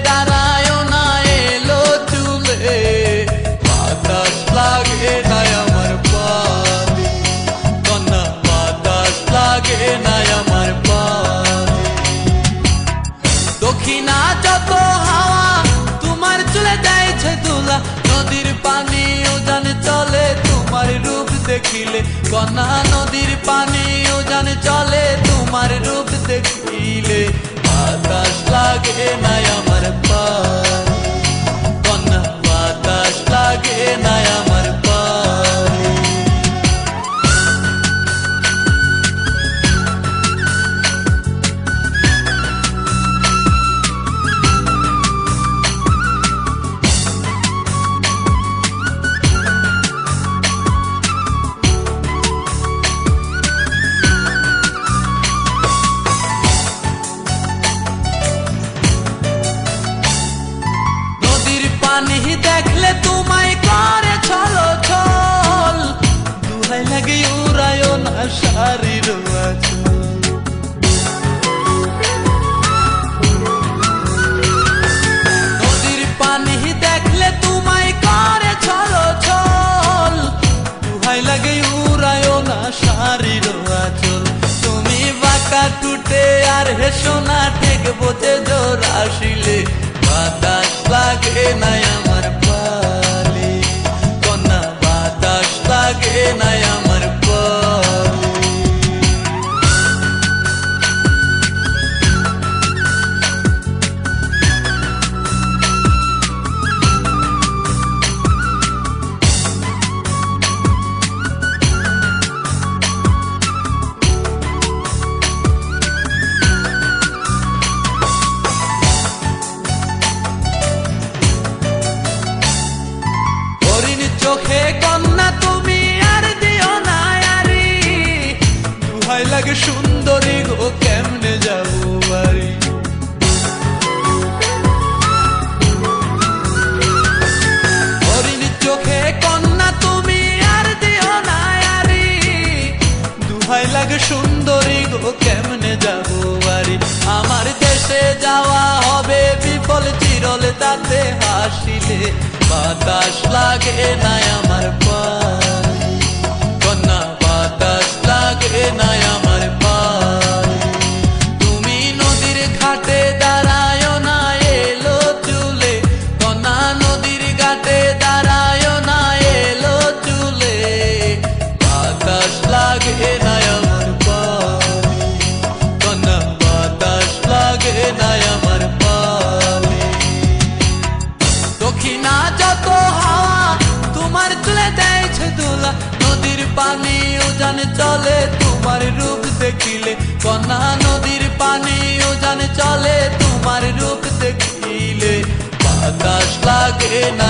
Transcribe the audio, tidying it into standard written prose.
দাঁড়ায় না এলো চুলে, বাতাস লাগে না আমার পানে, কন্যা বাতাস লাগে না আমার পানে। দক্ষিণা যত হাওয়া তোমার চলে যাইছে দুলা, নদীর পানি উজান চলে তোমার রূপ দেখিলে, কন্যা নদীর পানি উজান চলে তোমার রূপ দেখিলে, বাতাস লাগে না আমার পানে, কন্যা বাতাস লাগে না আমার পানে। পানি দেখলে তোমায় করে ছলো ছল, দুহাই লাগে উড়ায় না শাড়ির আঁচল। নদীর পানি দেখলে তোমায় করে ছলো ছল, দুহাই লাগে উড়ায় না শাড়ির আঁচল। তুমি বাঁকা টুটে আর হেসো না ঠিক বোঝে জোর আসিলে, বাতাস লাগে না আমার পালে, কন্যা বাতাস লাগে না আমার পালে। চোখে কন্যা তুমি আর দিও না আরি, দুহাই লাগে সুন্দরী গো কেমনে যাবো বাড়ি। হরিণ চোখে কন্যা তুমি আর দিও না আরি, দুহাই লাগে সুন্দরী গো কেমনে যাবো বাড়ি। আমার দেশে যাওয়া হবে বিফল চিরল তাতে হাসিলে, বাতাস লাগে না আমার পানে, কন্যা বাতাস লাগে না আমার পানে। তুমি নদীর ঘাটে দাঁড়ায় না এলো চুলে, কন্যা নদীর ঘাটে দাঁড়ায় না এলো চুলে, বাতাস লাগে না আমার পানে, কন্যা বাতাস লাগে না আমার পানে। দক্ষিণা যত হাওয়া তোমার চলে যাইছে দুলা, নদীর পানি উজান চলে তোমার রূপ দেখিলে, কন্যা নদীর পানি উজান চলে তোমার রূপ দেখিলে, বাতাস লাগে না